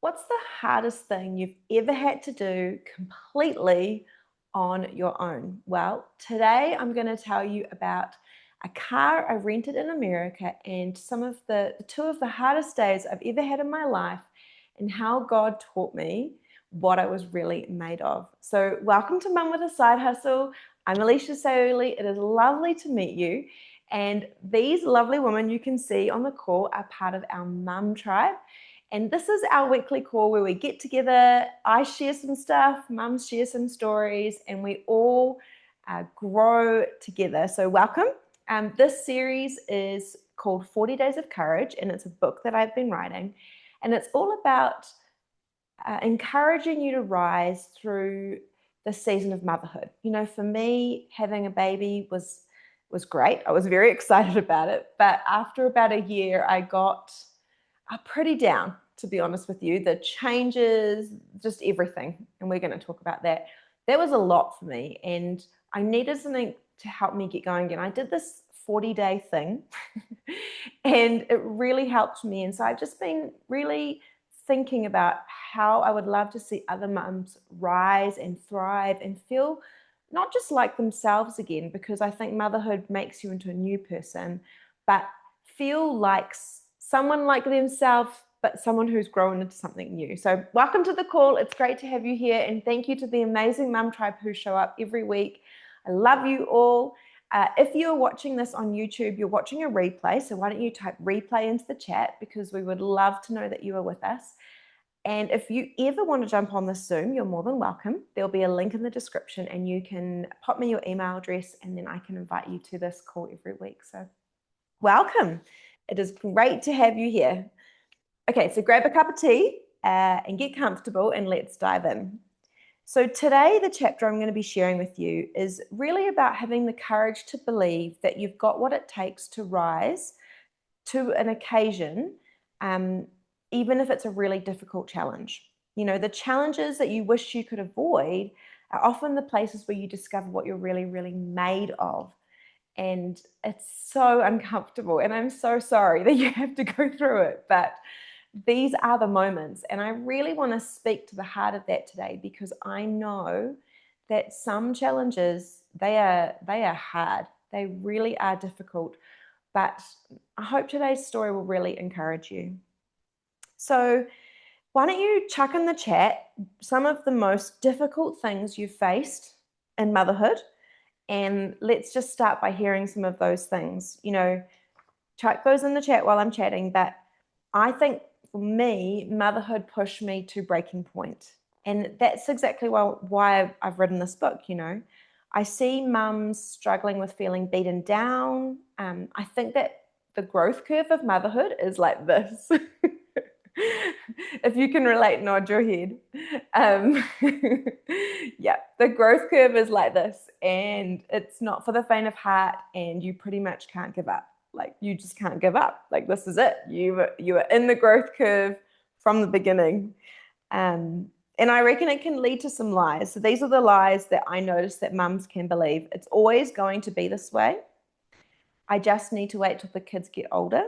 What's the hardest thing you've ever had to do completely on your own? Well, today I'm going to tell you about a car I rented in America and some of the two of the hardest days I've ever had in my life and how God taught me what I was really made of. So, welcome to Mum with a Side Hustle. I'm Alicia Sayoli. It is lovely to meet you. And these lovely women you can see on the call are part of our Mum Tribe. And this is our weekly call where we get together. I share some stuff, Mums share some stories, and we all grow together. So welcome. This series is called 40 Days of Courage, and it's a book that I've been writing. And it's all about encouraging you to rise through the season of motherhood. You know, for me, having a baby was great. I was very excited about it. But after about a year, I got pretty down, to be honest with you. The changes, just everything. And we're going to talk about that. That was a lot for me. And I needed something to help me get going again. I did this 40-day thing and it really helped me. And so I've just been really thinking about how I would love to see other mums rise and thrive and feel not just like themselves again, because I think motherhood makes you into a new person, but feel like someone like themselves, but someone who's grown into something new. So welcome to the call. It's great to have you here. And thank you to the amazing Mum Tribe who show up every week. I love you all. If you're watching this on YouTube, you're watching a replay. So why don't you type replay into the chat, because we would love to know that you are with us. And if you ever want to jump on this Zoom, you're more than welcome. There'll be a link in the description and you can pop me your email address and then I can invite you to this call every week. So welcome. It is great to have you here. Okay, so grab a cup of tea and get comfortable and let's dive in. So today, the chapter I'm going to be sharing with you is really about having the courage to believe that you've got what it takes to rise to an occasion, even if it's a really difficult challenge. You know, the challenges that you wish you could avoid are often the places where you discover what you're really, really made of. And it's so uncomfortable. And I'm so sorry that you have to go through it. But these are the moments. And I really want to speak to the heart of that today, because I know that some challenges, they are hard. They really are difficult. But I hope today's story will really encourage you. So why don't you chuck in the chat some of the most difficult things you've faced in motherhood? And let's just start by hearing some of those things. You know, chuck those in the chat while I'm chatting. But I think for me, motherhood pushed me to breaking point. And that's exactly why I've written this book, you know. I see mums struggling with feeling beaten down. I think that the growth curve of motherhood is like this. If you can relate, nod your head. Yeah, the growth curve is like this, and it's not for the faint of heart, and you pretty much can't give up. Like, you just can't give up. Like, this is it. You are in the growth curve from the beginning. And I reckon it can lead to some lies. So these are the lies that I notice that mums can believe. It's always going to be this way. I just need to wait till the kids get older.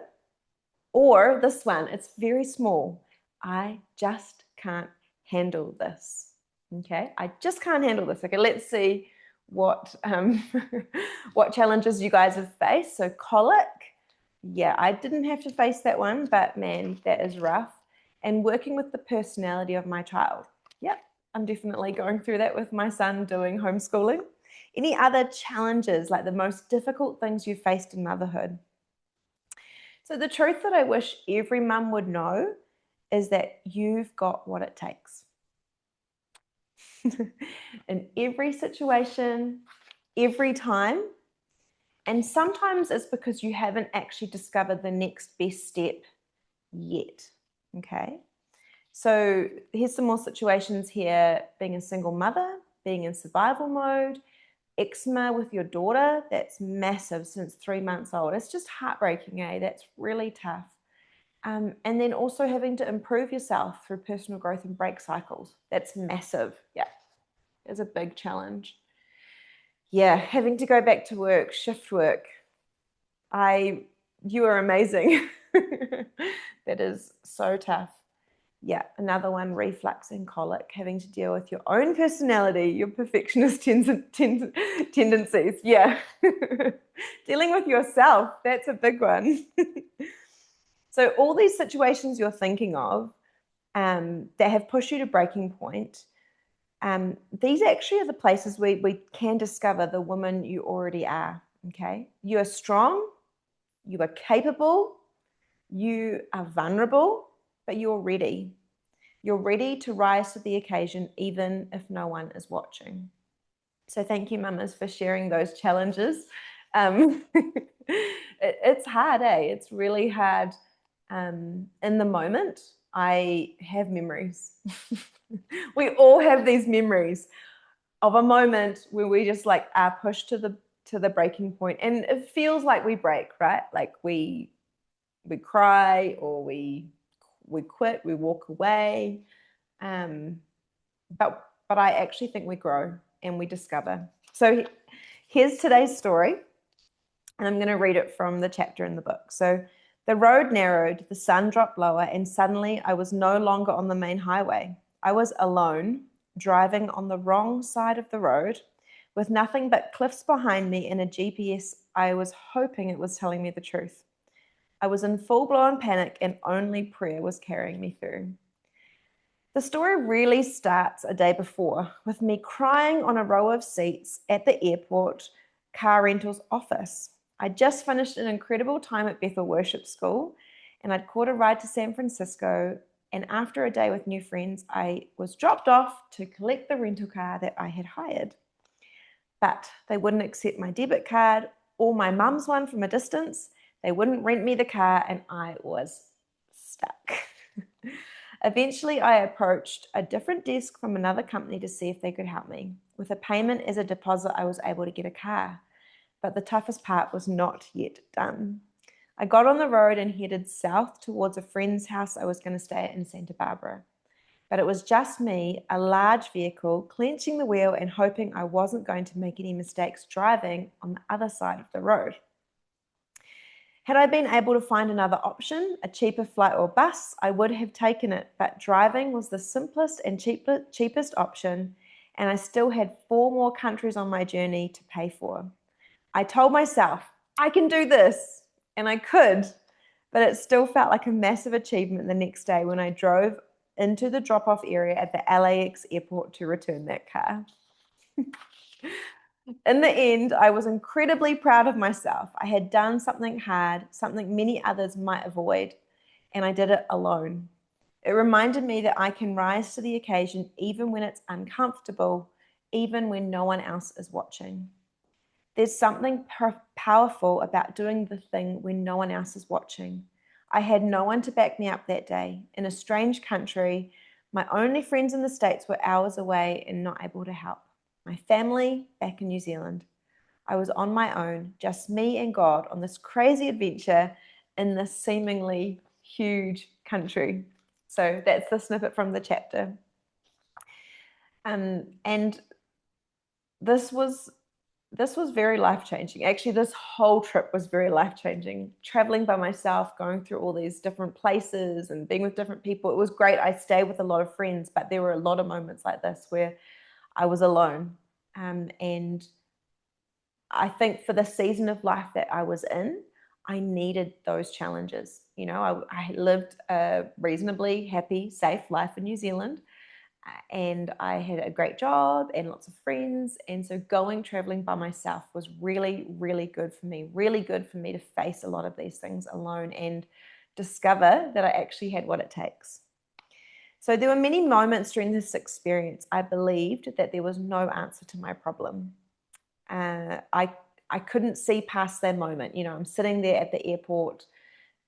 Or this one, it's very small. I just can't handle this. Okay, I just can't handle this. Okay, let's see what what challenges you guys have faced. So colic, yeah, I didn't have to face that one, but man, that is rough. And working with the personality of my child. Yep, I'm definitely going through that with my son doing homeschooling. Any other challenges, like the most difficult things you faced in motherhood? So the truth that I wish every mum would know is that you've got what it takes. In every situation, every time. And sometimes it's because you haven't actually discovered the next best step yet. Okay. So here's some more situations here: being a single mother, being in survival mode, eczema with your daughter, that's massive since 3 months old. It's just heartbreaking, eh? That's really tough. And then also having to improve yourself through personal growth and break cycles. That's massive. Yeah, it's a big challenge. Yeah, having to go back to work, shift work. You are amazing. That is so tough. Yeah, another one, reflux and colic, having to deal with your own personality, your perfectionist tendencies. Yeah. Dealing with yourself, that's a big one. So all these situations you're thinking of that have pushed you to breaking point, these actually are the places we can discover the woman you already are, okay? You are strong, you are capable, you are vulnerable, but you're ready. You're ready to rise to the occasion even if no one is watching. So thank you, mamas, for sharing those challenges. It's hard, eh? It's really hard. In the moment, I have memories. We all have these memories of a moment where we just like are pushed to the breaking point, and it feels like we break, right? Like we cry, or we quit, we walk away. But I actually think we grow and we discover. So here's today's story, and I'm going to read it from the chapter in the book. So the road narrowed, the sun dropped lower, and suddenly I was no longer on the main highway. I was alone, driving on the wrong side of the road, with nothing but cliffs behind me and a GPS. I was hoping it was telling me the truth. I was in full-blown panic, and only prayer was carrying me through. The story really starts a day before, with me crying on a row of seats at the airport car rentals office. I'd just finished an incredible time at Bethel Worship School, and I'd caught a ride to San Francisco. And after a day with new friends, I was dropped off to collect the rental car that I had hired. But they wouldn't accept my debit card or my mum's one from a distance. They wouldn't rent me the car, and I was stuck. Eventually, I approached a different desk from another company to see if they could help me. With a payment as a deposit, I was able to get a car. But the toughest part was not yet done. I got on the road and headed south towards a friend's house I was going to stay at in Santa Barbara. But it was just me, a large vehicle, clenching the wheel and hoping I wasn't going to make any mistakes driving on the other side of the road. Had I been able to find another option, a cheaper flight or bus, I would have taken it, but driving was the simplest and cheapest option, and I still had 4 more countries on my journey to pay for. I told myself, I can do this, and I could, but it still felt like a massive achievement the next day when I drove into the drop-off area at the LAX airport to return that car. In the end, I was incredibly proud of myself. I had done something hard, something many others might avoid, and I did it alone. It reminded me that I can rise to the occasion even when it's uncomfortable, even when no one else is watching. There's something powerful about doing the thing when no one else is watching. I had no one to back me up that day. In a strange country, my only friends in the States were hours away and not able to help. My family back in New Zealand. I was on my own, just me and God on this crazy adventure in this seemingly huge country. So that's the snippet from the chapter. And this was very life-changing. Actually, this whole trip was very life-changing. Traveling by myself, going through all these different places and being with different people. It was great. I stayed with a lot of friends, but there were a lot of moments like this where I was alone. And I think for the season of life that I was in, I needed those challenges. You know, I lived a reasonably happy, safe life in New Zealand, and I had a great job and lots of friends. And so going traveling by myself was really, really good for me, really good for me to face a lot of these things alone and discover that I actually had what it takes. So there were many moments during this experience I believed that there was no answer to my problem. I couldn't see past that moment. You know, I'm sitting there at the airport.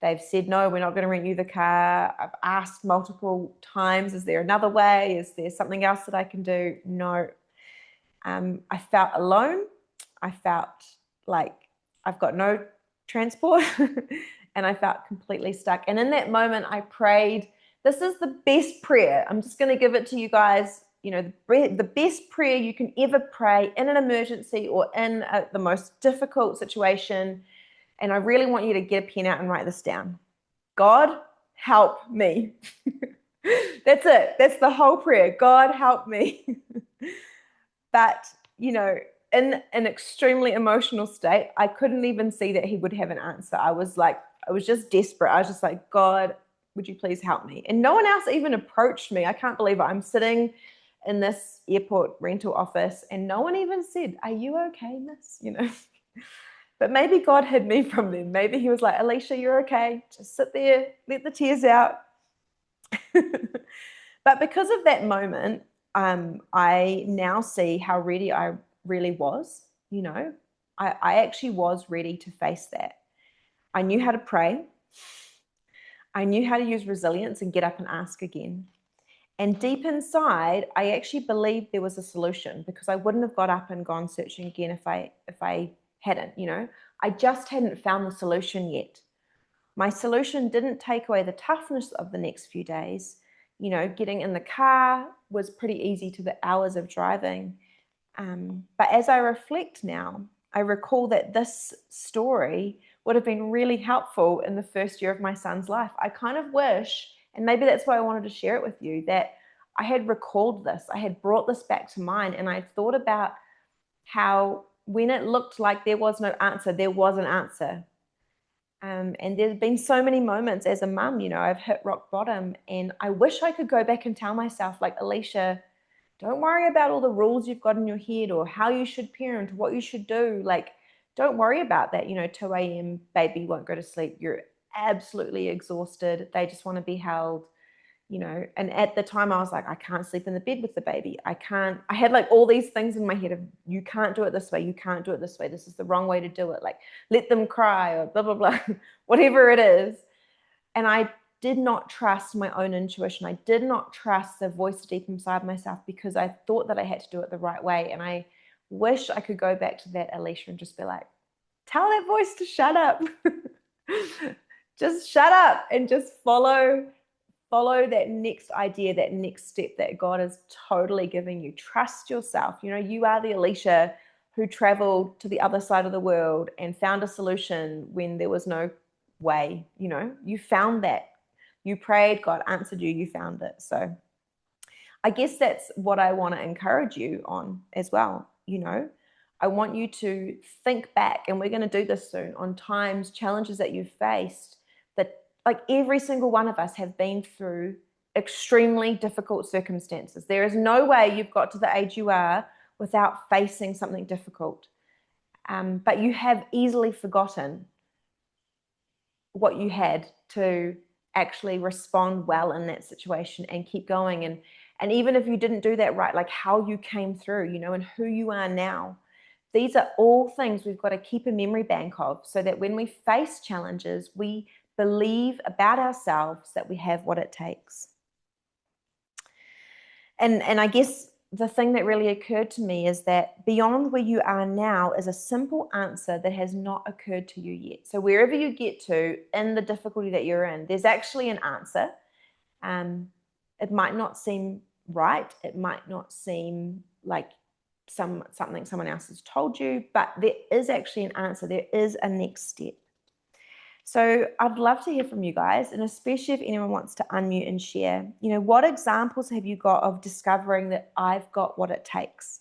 They've said, no, we're not going to rent you the car. I've asked multiple times, is there another way? Is there something else that I can do? No. I felt alone. I felt like I've got no transport and I felt completely stuck. And in that moment, I prayed. This is the best prayer. I'm just going to give it to you guys. You know, the best prayer you can ever pray in an emergency or in the most difficult situation. And I really want you to get a pen out and write this down. God, help me. That's it. That's the whole prayer. God help me. But, you know, in an extremely emotional state, I couldn't even see that he would have an answer. I was like, I was just desperate. I was just like, God, would you please help me? And no one else even approached me. I can't believe it. I'm sitting in this airport rental office and no one even said, are you okay, miss? You know, but maybe God hid me from them. Maybe he was like, Alicia, you're okay. Just sit there, let the tears out. But because of that moment, I now see how ready I really was. You know, I actually was ready to face that. I knew how to pray. I knew how to use resilience and get up and ask again. And deep inside, I actually believed there was a solution because I wouldn't have got up and gone searching again if I hadn't, you know. I just hadn't found the solution yet. My solution didn't take away the toughness of the next few days. You know, getting in the car was pretty easy to the hours of driving. But as I reflect now, I recall that this story would have been really helpful in the first year of my son's life. I kind of wish, and maybe that's why I wanted to share it with you, that I had recalled this, I had brought this back to mind, and I thought about how when it looked like there was no answer, there was an answer. And there's been so many moments as a mum, you know, I've hit rock bottom, and I wish I could go back and tell myself, like, Alicia, don't worry about all the rules you've got in your head or how you should parent, what you should do. Like, don't worry about that. You know, 2 a.m., baby won't go to sleep. You're absolutely exhausted. They just want to be held, you know. And at the time, I was like, I can't sleep in the bed with the baby. I had like all these things in my head of, you can't do it this way. You can't do it this way. This is the wrong way to do it. Like, let them cry or blah, blah, blah, whatever it is. And I did not trust my own intuition. I did not trust the voice deep inside myself because I thought that I had to do it the right way. And I wish I could go back to that Alicia and just be like, tell that voice to shut up. Just shut up and just follow that next idea, that next step that God is totally giving you. Trust yourself. You know, you are the Alicia who traveled to the other side of the world and found a solution when there was no way. You know, you found that. You prayed, God answered you, you found it. So I guess that's what I want to encourage you on as well. You know, I want you to think back, and we're going to do this soon, on times, challenges that you've faced that, like, every single one of us have been through extremely difficult circumstances. There is no way you've got to the age you are without facing something difficult. But you have easily forgotten what you had to actually respond well in that situation and keep going. And even if you didn't do that right, like how you came through, you know, and who you are now. These are all things we've got to keep a memory bank of so that when we face challenges, we believe about ourselves that we have what it takes. And I guess the thing that really occurred to me is that beyond where you are now is a simple answer that has not occurred to you yet. So wherever you get to in the difficulty that you're in, there's actually an answer. It might not seem right. It might not seem like something someone else has told you, but there is actually an answer. There is a next step. So I'd love to hear from you guys, and especially if anyone wants to unmute and share, you know, what examples have you got of discovering that I've got what it takes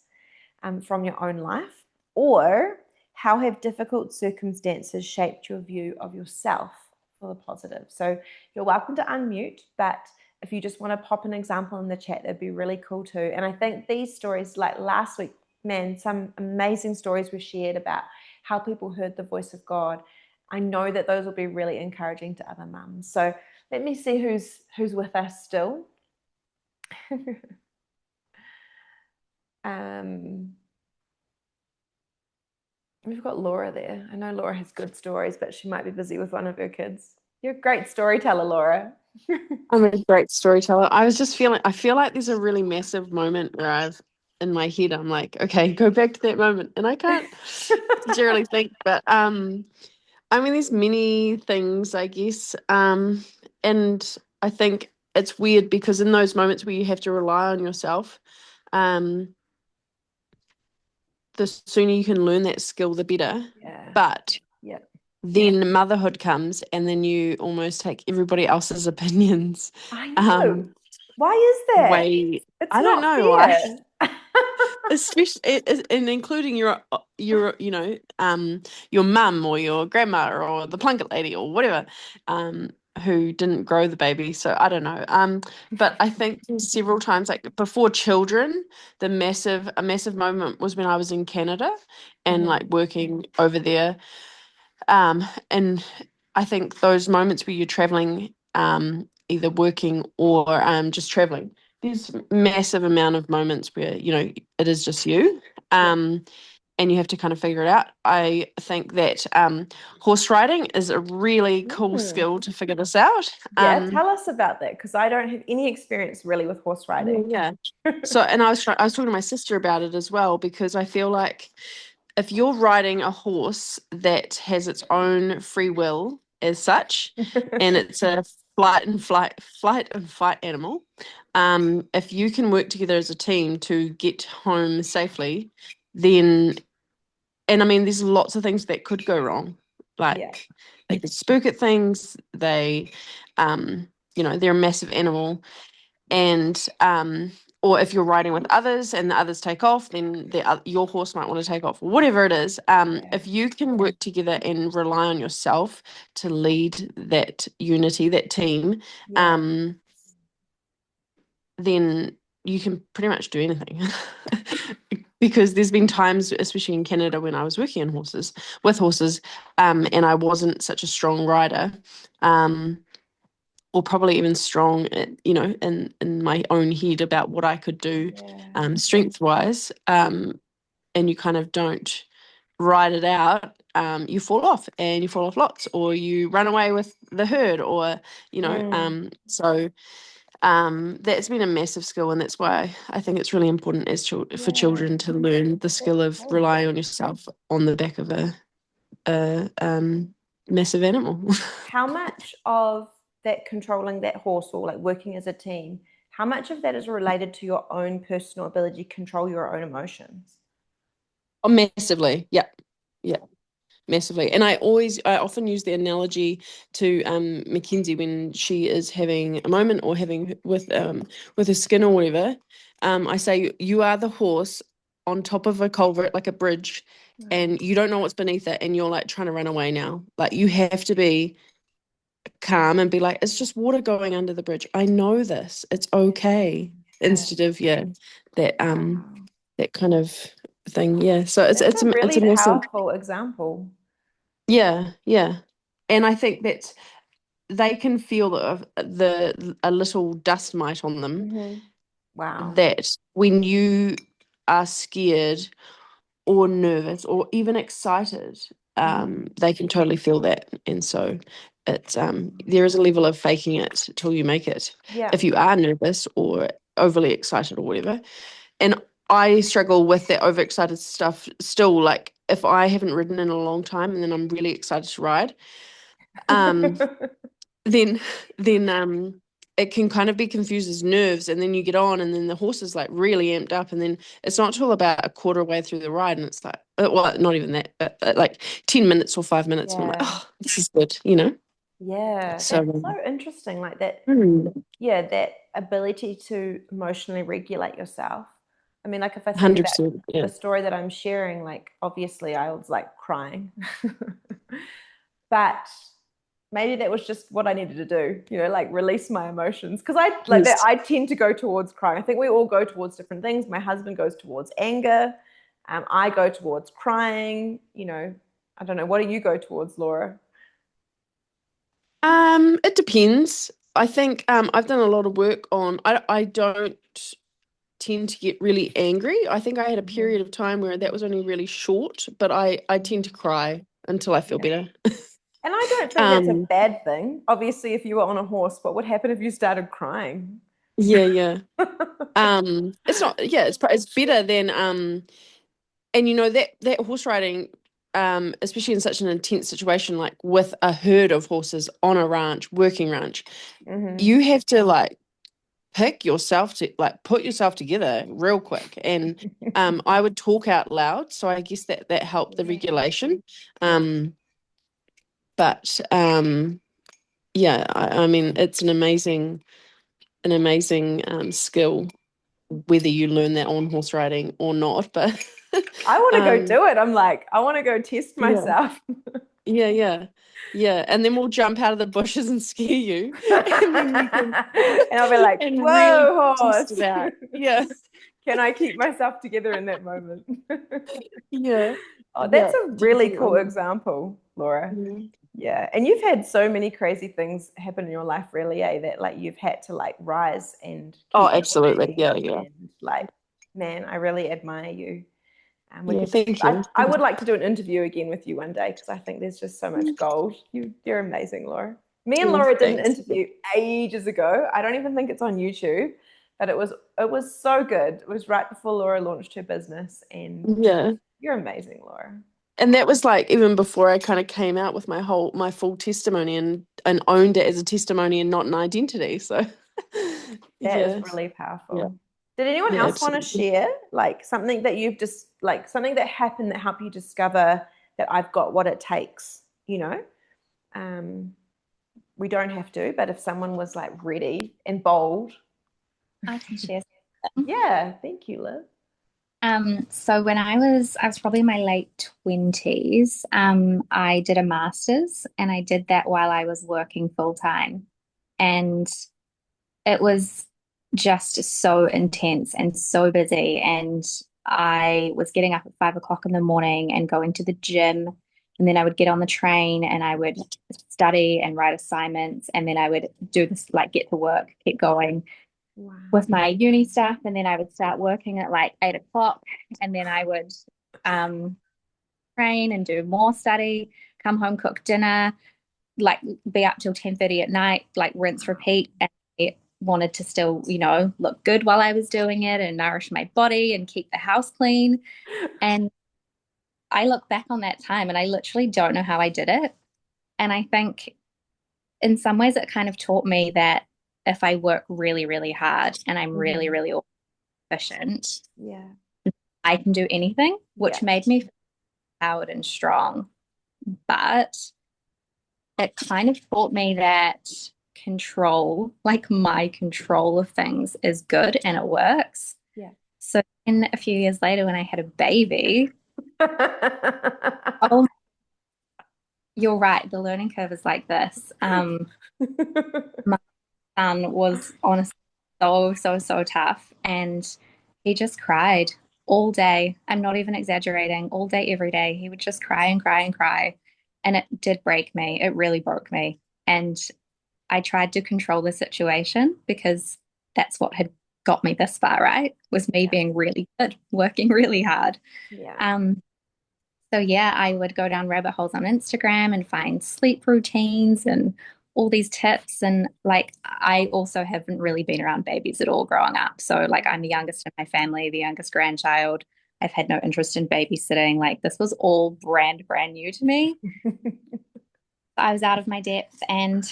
from your own life? Or how have difficult circumstances shaped your view of yourself for the positive? So you're welcome to unmute, but if you just want to pop an example in the chat, that'd be really cool too. And I think these stories, like last week, man, some amazing stories were shared about how people heard the voice of God. I know that those will be really encouraging to other mums. So let me see who's with us still. We've got Laura there. I know Laura has good stories, but she might be busy with one of her kids. You're a great storyteller, Laura. I'm a great storyteller. I feel like there's a really massive moment where in my head, I'm like, okay, go back to that moment. And I can't necessarily think, but I mean, there's many things, I guess. And I think it's weird because in those moments where you have to rely on yourself, um, the sooner you can learn that skill, the better. Yeah. But Yeah. then motherhood comes, and then you almost take everybody else's opinions. I Um, know. Why is that? way. It's I don't not know why. fair. Especially and including your mum or your grandma or the plunket lady or whatever, um who didn't grow the baby. So I don't know. But I think several times, like before children, a massive moment was when I was in Canada and like Mhm. working over there. And I think those moments where you're traveling, either working or just traveling, there's massive amount of moments where, it is just you. Yeah. Um, and you have to kind of figure it out. I think that horse riding is a really cool Mm. skill to figure this out. Yeah, tell us about that because I don't have any experience really with horse riding. Yeah. So, and I was talking to my sister about it as well, because I feel like if you're riding a horse that has its own free will as such, and it's a flight and fight animal, if you can work together as a team to get home safely, then, and I mean, there's lots of things that could go wrong. Yeah, Like they could spook at things. They're a massive animal, and or if you're riding with others and the others take off, then your horse might want to take off, whatever it is. yeah, If you can work together and rely on yourself to lead that unity, that team, yeah, um then you can pretty much do anything. Because there's been times, especially in Canada, when I was working with horses, and I wasn't such a strong rider, um or probably even strong, in my own head about what I could do, yeah, strength wise, and you kind of don't ride it out. You fall off, and you fall off lots, or you run away with the herd, or mm, that's been a massive skill, and that's why I think it's really important for yeah. children to learn the That's skill of cool. relying on yourself on the back of a massive animal. How much of that controlling that horse or like working as a team, how much of that is related to your own personal ability to control your own emotions? Oh, massively, yeah, yeah. Massively. And I often use the analogy to Mackenzie when she is having a moment or having with her skin or whatever. I say you are the horse on top of a culvert, like a bridge, Mm, and you don't know what's beneath it, and you're like trying to run away now. Like you have to be calm and be like, it's just water going under the bridge. I know this. It's okay. yeah. Instead of, yeah, that Wow. that kind of thing. Yeah. So it's That's it's a a it's really a massive. powerful example. Yeah, yeah. And I think that they can feel the a little dust mite on them, Wow. that when you are scared or nervous or even excited, Hmm. they can totally feel that. And so it's there is a level of faking it till you make it Yeah. if you are nervous or overly excited or whatever. And I struggle with that overexcited stuff still. Like if I haven't ridden in a long time and then I'm really excited to ride, um, then it can kind of be confused as nerves, and then you get on and then the horse is like really amped up, and then it's not till about a quarter way through the ride and it's like, well, not even that, but like 10 minutes or 5 minutes, and I'm like, Yeah. oh, this is good. Yeah. So That's so interesting. Like that, hmm, yeah, that ability to emotionally regulate yourself. I mean, like if I think about 100%, yeah. the story that I'm sharing, like obviously I was like crying. But maybe that was just what I needed to do, like release my emotions. Because I like that, Yes. I tend to go towards crying. I think we all go towards different things. My husband goes towards anger. I go towards crying. I don't know. What do you go towards, Laura? It depends. I think I've done a lot of work on. I don't tend to get really angry. I think I had a Mhm. period of time where that was only really short, but I tend to cry until I feel Yeah. better. And I don't think that's a Um, bad thing. Obviously, if you were on a horse, what would happen if you started crying? yeah, yeah. It's not. Yeah, it's better than and that horse riding, especially in such an intense situation, like with a herd of horses on a ranch, working ranch, Hmm. you have to like pick yourself to like put yourself together real quick. And I would talk out loud, so I guess that helped the Yeah. regulation. Um, but yeah, I mean it's an amazing. an amazing skill, whether you learn that on horse riding or not. But I want to go um, do it. I'm like, I want to go test yeah, myself. yeah, yeah, yeah. And then we'll jump out of the bushes and scare you, and then you can And I'll be like, and really whoa, test horse. it out. Yeah, Can I keep myself together in that moment? yeah, Oh, that's yeah, a really cool definitely. example, Laura. Mhm. Yeah. And you've had so many crazy things happen in your life, really, that like you've had to like rise and Oh, keep absolutely. going. Yeah, yeah, And like, man, I really admire you. We yeah. could, Thank I, you. I would like to do an interview again with you one day because I think there's just so much gold. You're amazing, Laura. Me and Oh, Laura did an thanks. interview ages ago. I don't even think it's on YouTube, but it was so good. It was right before Laura launched her business, and Yeah. you're amazing, Laura. And that was like even before I kind of came out with my full testimony and owned it as a testimony and not an identity. So That is yeah, really yeah, powerful. Did anyone yeah, else want to absolutely. share like something that you've just like something that happened that helped you discover that I've got what it takes, Um, we don't have to, but if someone was like ready and bold, I can share something. yeah, thank you, Liv. So when I was probably in my late 20s, I did a master's and I did that while I was working full time. And it was just so intense and so busy. And I was getting up at 5 o'clock in the morning and going to the gym. And then I would get on the train and I would study and write assignments. And then I would do this, like get to work, keep going Wow. with my uni stuff. And then I would start working at like 8 o'clock. And then I would um, train and do more study, come home, cook dinner, like be up till 10:30 at night, like rinse, repeat. And I wanted to still, look good while I was doing it and nourish my body and keep the house clean. And I look back on that time and I literally don't know how I did it. And I think in some ways it kind of taught me that if I work really, really hard and I'm really, Mhm. really efficient, Yeah. I can do anything, Yeah. which made me feel empowered and strong. But it kind of taught me that control, like my control of things, is good and it works. Yeah. So then a few years later, when I had a baby, oh, you're right, the learning curve is like this. My son was honestly so, so, so tough. And he just cried all day. I'm not even exaggerating, all day, every day. He would just cry and cry and cry. And it did break me. It really broke me. And I tried to control the situation because that's what had got me this far, right? Was me Yeah. being really good, working really hard. Yeah. Um, so yeah, I would go down rabbit holes on Instagram and find sleep routines and all these tips. And like, I also haven't really been around babies at all growing up. So like, I'm the youngest in my family, the youngest grandchild. I've had no interest in babysitting. Like, this was all brand new to me. I was out of my depth and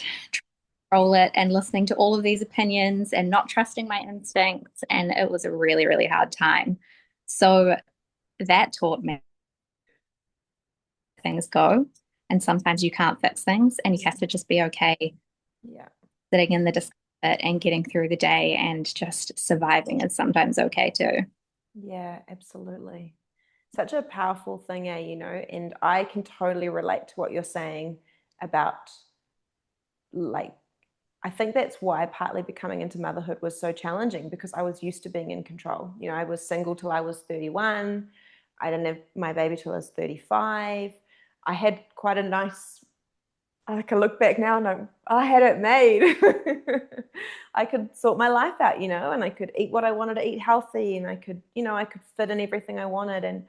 control it and listening to all of these opinions and not trusting my instincts. And it was a really, really hard time. So that taught me things go. And sometimes you can't fix things and you have to just be okay Yeah. sitting in the discomfort and getting through the day and just surviving is sometimes okay too. Yeah, absolutely. Such a powerful thing, and I can totally relate to what you're saying about like I think that's why partly becoming into motherhood was so challenging because I was used to being in control. I was single till I was 31. I didn't have my baby till I was 35. I had quite a nice, I can look back now and I had it made. I could sort my life out, and I could eat what I wanted to eat healthy and I could fit in everything I wanted.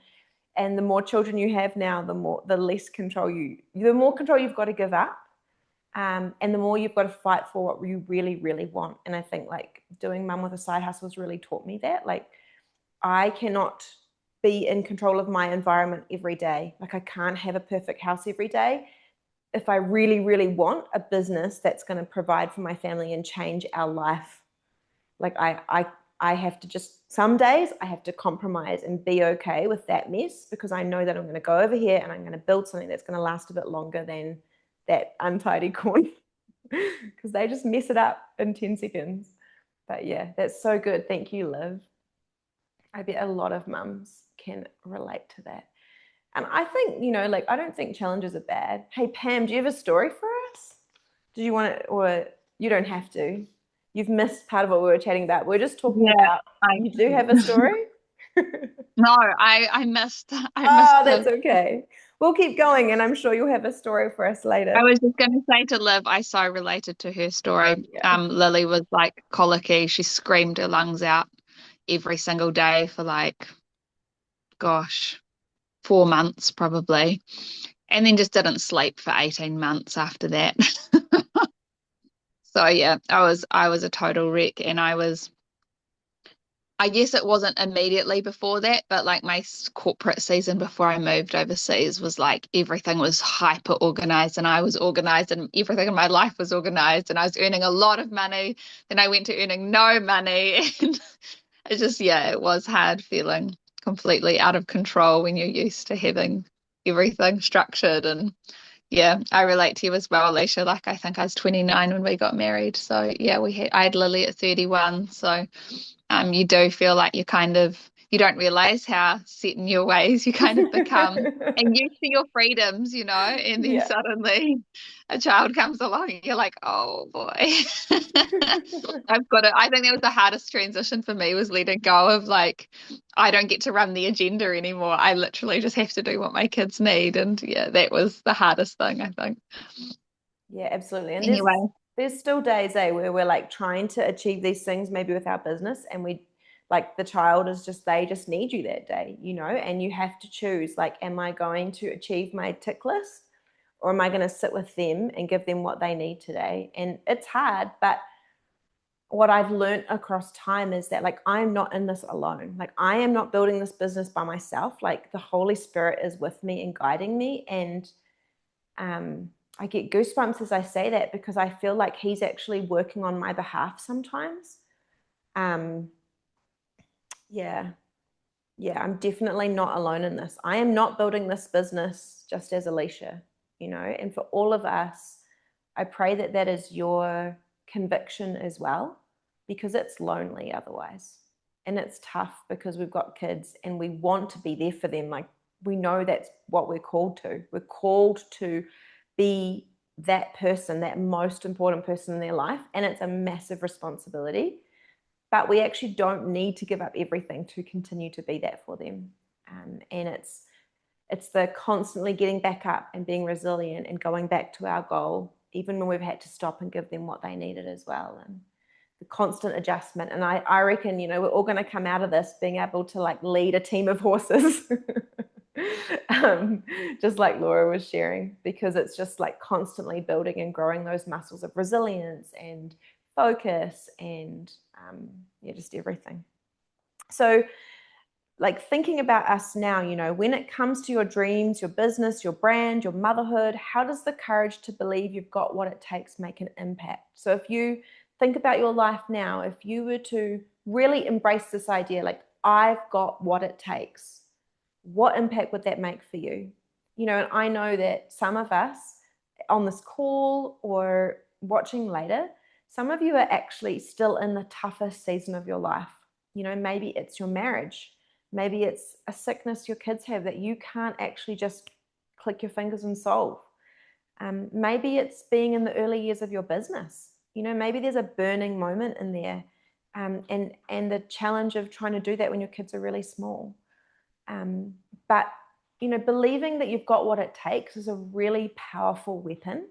And the more children you have now, the less control the more control you've got to give up, and the more you've got to fight for what you really, really want. And I think like doing mum with a side hustle has really taught me that. Like I cannot be in control of my environment every day. Like I can't have a perfect house every day. If I really, really want a business that's going to provide for my family and change our life, like I have to just some days I have to compromise and be okay with that mess because I know that I'm going to go over here and I'm going to build something that's going to last a bit longer than that untidy corner because they just mess it up in 10 seconds. But yeah, that's so good. Thank you, Liv. I bet a lot of mums can relate to that. And I think, like, I don't think challenges are bad. Hey, Pam, do you have a story for us? Do you want it, or you don't have to? You've missed part of what we were chatting about. We're just talking Yeah, about, I you do have a story? no, I missed Oh, that's the. okay. We'll keep going, and I'm sure you'll have a story for us I later. was just going to say to Liv, I so related to her story. Yeah. Lily was like colicky. She screamed her lungs out every single day for like, gosh, 4 months probably, and then just didn't sleep for 18 months after that. So yeah, I was a total wreck, and I guess it wasn't immediately before that, but like my corporate season before I moved overseas was like everything was hyper organized and I was organized and everything in my life was organized and I was earning a lot of money. Then I went to earning no money and it just, yeah, it was hard feeling completely out of control when you're used to having everything structured. And yeah, I relate to you as well, Alicia. Like I think I was 29 when we got married. So yeah, I had Lily at 31. So you do feel like you don't realize how set in your ways you kind of become and used to your freedoms, and then Yeah. suddenly a child comes along and you're like, oh boy. I think that was the hardest transition for me, was letting go of like, I don't get to run the agenda anymore. I literally just have to do what my kids need. And yeah, that was the hardest thing, I think. Yeah, absolutely. And there's Anyway, there's still days, where we're like trying to achieve these things maybe with our business, and we like the child is just, they just need you that day, and you have to choose, like, am I going to achieve my tick list, or am I going to sit with them and give them what they need today? And it's hard, but what I've learned across time is that, like, I'm not in this alone. Like, I am not building this business by myself. Like, the Holy Spirit is with me and guiding me. And I get goosebumps as I say that, because I feel like he's actually working on my behalf sometimes. Um, yeah, yeah, I'm definitely not alone in this. I am not building this business just as Alicia, and for all of us, I pray that that is your conviction as well, because it's lonely otherwise. And it's tough because we've got kids and we want to be there for them. Like, we know that's what we're called to. We're called to be that person, that most important person in their life. And it's a massive responsibility. But we actually don't need to give up everything to continue to be that for them. And it's the constantly getting back up and being resilient and going back to our goal, even when we've had to stop and give them what they needed as well. And the constant adjustment. And I reckon, we're all going to come out of this being able to like lead a team of horses. Just like Laura was sharing, because it's just like constantly building and growing those muscles of resilience and focus and yeah, just everything. So, like, thinking about us now, when it comes to your dreams, your business, your brand, your motherhood, how does the courage to believe you've got what it takes make an impact? So if you think about your life now, if you were to really embrace this idea, like, I've got what it takes, what impact would that make for you? And I know that some of us on this call or watching later, some of you are actually still in the toughest season of your life. Maybe it's your marriage. Maybe it's a sickness your kids have that you can't actually just click your fingers and solve. Maybe it's being in the early years of your business. Maybe there's a burning moment in there, and the challenge of trying to do that when your kids are really small. But believing that you've got what it takes is a really powerful weapon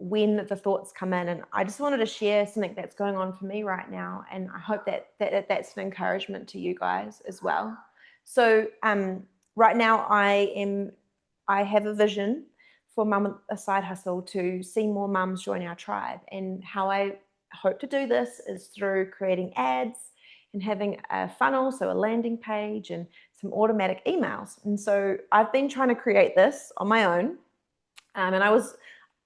when the thoughts come in. And I just wanted to share something that's going on for me right now, and I hope that's an encouragement to you guys as well. So right now I have a vision for Mum a Side Hustle to see more mums join our tribe. And how I hope to do this is through creating ads and having a funnel, so a landing page and some automatic emails. And so I've been trying to create this on my own. And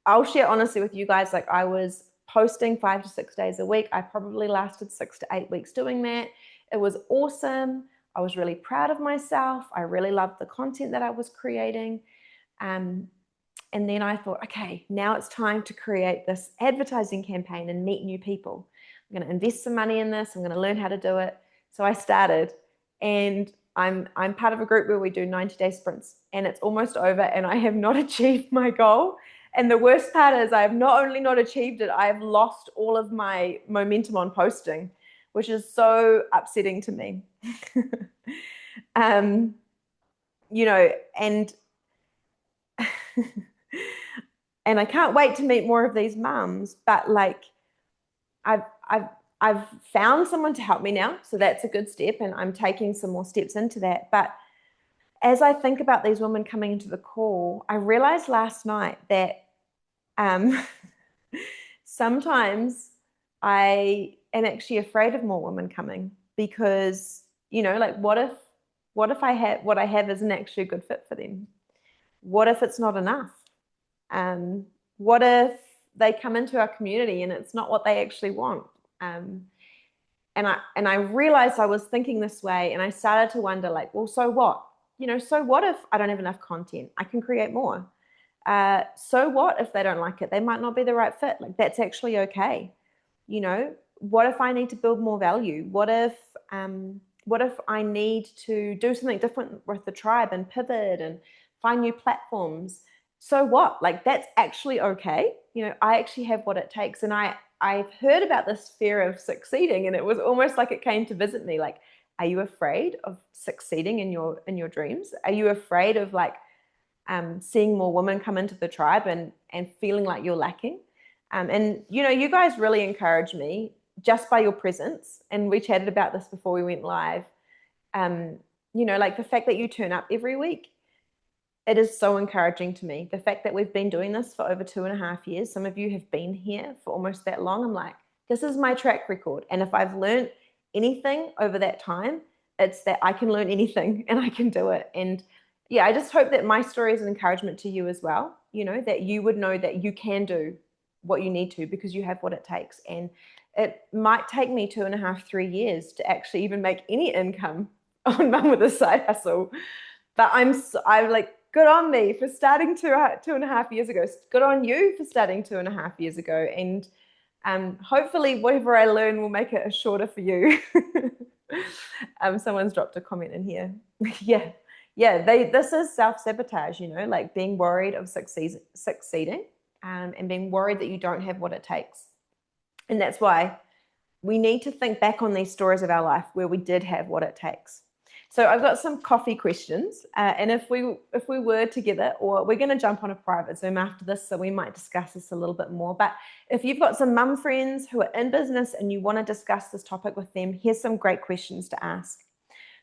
I'll share honestly with you guys, like, I was posting 5 to 6 days a week. I probably lasted 6 to 8 weeks doing that. It was awesome. I was really proud of myself. I really loved the content that I was creating. And then I thought, okay, now it's time to create this advertising campaign and meet new people. I'm going to invest some money in this. I'm going to learn how to do it. So I started, and I'm part of a group where we do 90-day sprints, and it's almost over, and I have not achieved my goal. And the worst part is I have not only not achieved it, I have lost all of my momentum on posting, which is so upsetting to me. You know, and and I can't wait to meet more of these mums, but like I've found someone to help me now, so that's a good step, and I'm taking some more steps into that. But as I think about these women coming into the call, I realized last night that sometimes I am actually afraid of more women coming, because, you know, like what if what I have isn't actually a good fit for them? What if it's not enough? What if they come into our community and it's not what they actually want? And I realized I was thinking this way, and I started to wonder, like, well, so what? You know, so what if I don't have enough content? I can create more. So what if they don't like it? They might not be the right fit. Like, that's actually okay. You know, what if I need to build more value? What if I need to do something different with the tribe and pivot and find new platforms? So what? Like, that's actually okay. You know, I actually have what it takes. And I've heard about this fear of succeeding, and it was almost like it came to visit me. Like, are you afraid of succeeding in your dreams? Are you afraid of like seeing more women come into the tribe and feeling like you're lacking? And you know, you guys really encourage me just by your presence. And we chatted about this before we went live. You know, like the fact that you turn up every week, it is so encouraging to me. The fact that we've been doing this for over 2.5 years, some of you have been here for almost that long. I'm like, this is my track record. And if I've learned anything over that time, it's that I can learn anything and I can do it. And yeah, I just hope that my story is an encouragement to you as well. You know, that you would know that you can do what you need to, because you have what it takes. And it might take me 2.5, 3 years to actually even make any income on Mum with a Side Hustle. But I'm like, good on me for starting 2.5 years ago. Good on you for starting 2.5 years ago. And hopefully whatever I learn will make it shorter for you. Someone's dropped a comment in here. yeah. This is self-sabotage, you know, like being worried of succeeding and being worried that you don't have what it takes. And that's why we need to think back on these stories of our life where we did have what it takes. So I've got some coffee questions, and if we were together, or we're going to jump on a private Zoom after this, so we might discuss this a little bit more. But if you've got some mum friends who are in business and you want to discuss this topic with them, here's some great questions to ask.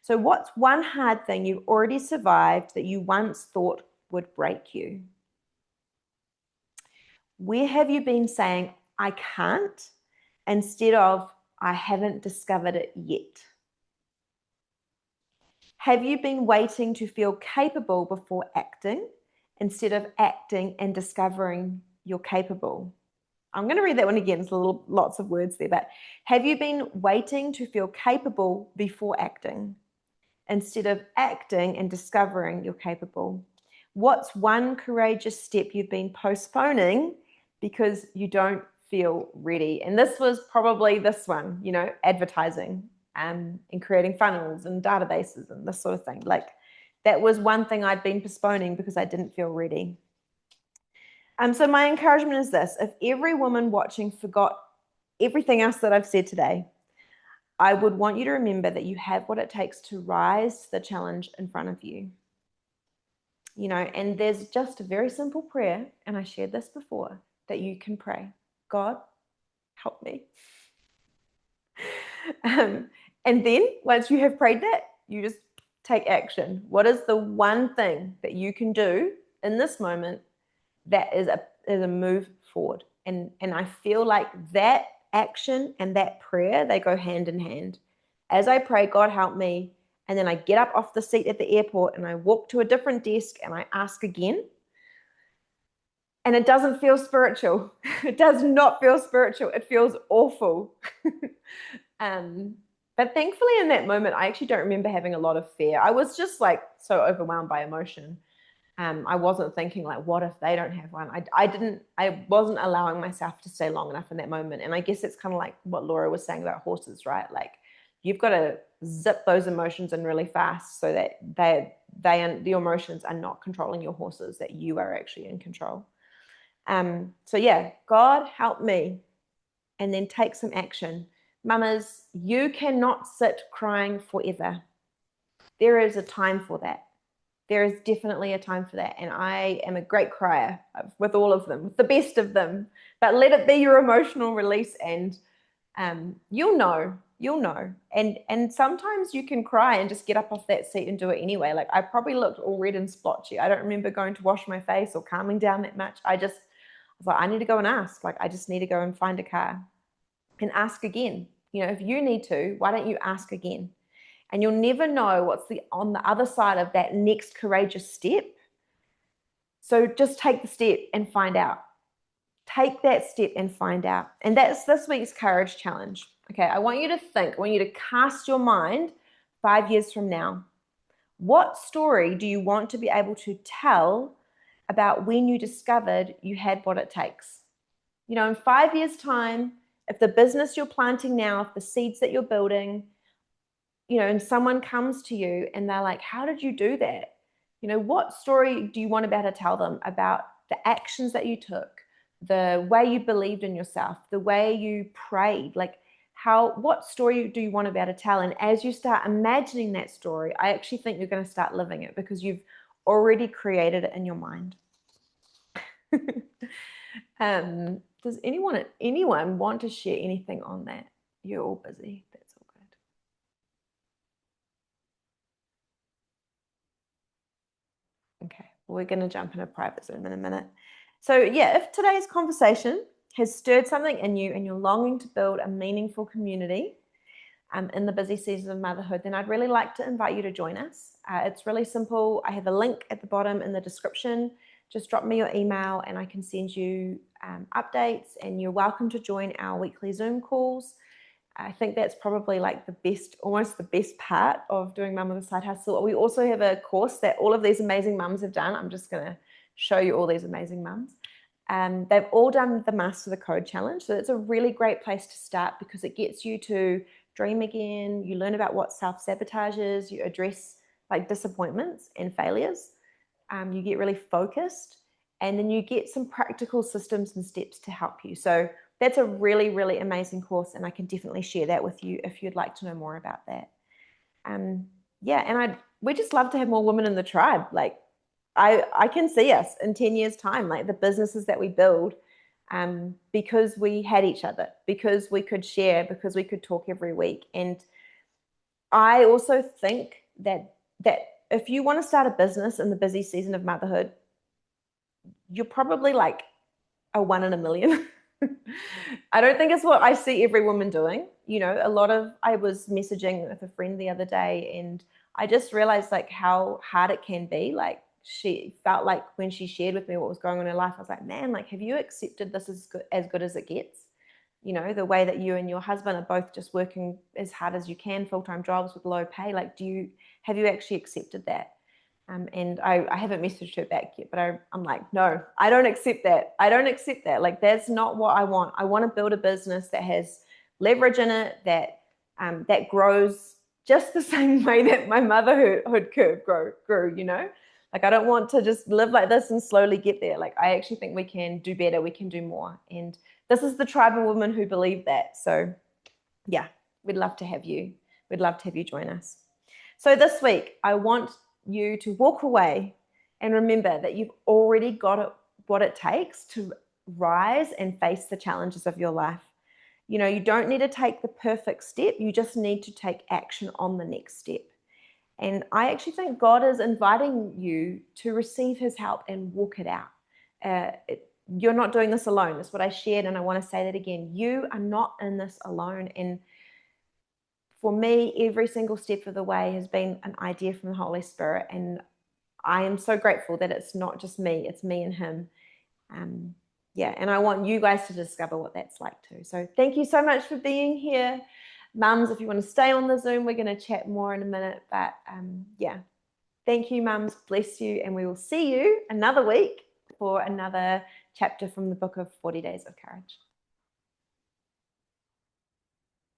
So what's one hard thing you've already survived that you once thought would break you? Where have you been saying, I can't, instead of, I haven't discovered it yet? Have you been waiting to feel capable before acting, instead of acting and discovering you're capable? I'm going to read that one again. There's lots of words there, but have you been waiting to feel capable before acting, instead of acting and discovering you're capable? What's one courageous step you've been postponing because you don't feel ready? And this was probably this one, you know, advertising. And creating funnels and databases and this sort of thing. Like, that was one thing I'd been postponing because I didn't feel ready. So my encouragement is this: if every woman watching forgot everything else that I've said today, I would want you to remember that you have what it takes to rise to the challenge in front of you. You know, and there's just a very simple prayer, and I shared this before, that you can pray. God, help me. And then once you have prayed that, you just take action. What is the one thing that you can do in this moment that is a move forward? And I feel like that action and that prayer, they go hand in hand. As I pray, God help me, and then I get up off the seat at the airport and I walk to a different desk and I ask again. And it doesn't feel spiritual. It does not feel spiritual. It feels awful. But thankfully in that moment, I actually don't remember having a lot of fear. I was just like so overwhelmed by emotion. I wasn't thinking like, what if they don't have one? I wasn't allowing myself to stay long enough in that moment. And I guess it's kind of like what Laura was saying about horses, right? Like you've got to zip those emotions in really fast so that the emotions are not controlling your horses, that you are actually in control. So yeah, God help me, and then take some action. Mamas, you cannot sit crying forever. There is a time for that. There is definitely a time for that. And I am a great crier with all of them, with the best of them. But let it be your emotional release, and you'll know. And sometimes you can cry and just get up off that seat and do it anyway. Like I probably looked all red and splotchy. I don't remember going to wash my face or calming down that much. I was like, I need to go and ask. Like I just need to go and find a car and ask again. You know, if you need to, why don't you ask again? And you'll never know what's on the other side of that next courageous step. So just take the step and find out. Take that step and find out. And that's this week's courage challenge. Okay, I want you to cast your mind 5 years from now. What story do you want to be able to tell about when you discovered you had what it takes? You know, in 5 years' time, if the business you're planting now, if the seeds that you're building, you know, and someone comes to you and they're like, how did you do that? You know, what story do you want to be able to tell them about the actions that you took, the way you believed in yourself, the way you prayed? Like what story do you want to be able to tell? And as you start imagining that story, I actually think you're going to start living it because you've already created it in your mind. Does anyone want to share anything on that? You're all busy. That's all good. Okay, we're going to jump in a private Zoom in a minute. So yeah, if today's conversation has stirred something in you and you're longing to build a meaningful community in the busy season of motherhood, then I'd really like to invite you to join us. It's really simple. I have a link at the bottom in the description. Just drop me your email and I can send you updates, and you're welcome to join our weekly Zoom calls. I think that's probably like almost the best part of doing Mum with a Side Hustle. We also have a course that all of these amazing mums have done. I'm just going to show you all these amazing mums. They've all done the Master the Code Challenge. So it's a really great place to start because it gets you to dream again. You learn about what self-sabotage is. You address like disappointments and failures. You get really focused, and then you get some practical systems and steps to help you. So that's a really, really amazing course, and I can definitely share that with you if you'd like to know more about that. Yeah, and we just love to have more women in the tribe. Like I can see us in 10 years' time, like the businesses that we build, because we had each other, because we could share, because we could talk every week. And I also think that if you want to start a business in the busy season of motherhood, you're probably like a 1 in a million. I don't think it's what I see every woman doing. You know, I was messaging with a friend the other day, and I just realized like how hard it can be. Like she felt like when she shared with me what was going on in her life, I was like, man, like, have you accepted this is as good as it gets? You know, the way that you and your husband are both just working as hard as you can, full-time jobs with low pay. Like, have you actually accepted that? And I haven't messaged her back yet, but I'm like, no, I don't accept that. I don't accept that. Like, that's not what I want. I want to build a business that has leverage in it, that grows just the same way that my motherhood curve grew, you know? Like, I don't want to just live like this and slowly get there. Like, I actually think we can do better. We can do more. And this is the tribe of women who believe that. So yeah, we'd love to have you. We'd love to have you join us. So this week, I want you to walk away and remember that you've already got what it takes to rise and face the challenges of your life. You know, you don't need to take the perfect step. You just need to take action on the next step. And I actually think God is inviting you to receive his help and walk it out. You're not doing this alone. That's what I shared, and I want to say that again. You are not in this alone. And for me, every single step of the way has been an idea from the Holy Spirit. And I am so grateful that it's not just me, it's me and him. Yeah, and I want you guys to discover what that's like too. So thank you so much for being here. Mums, if you want to stay on the Zoom, we're going to chat more in a minute. But yeah, Thank you, mums. Bless you. And we will see you another week for another chapter from the book of 40 Days of Courage.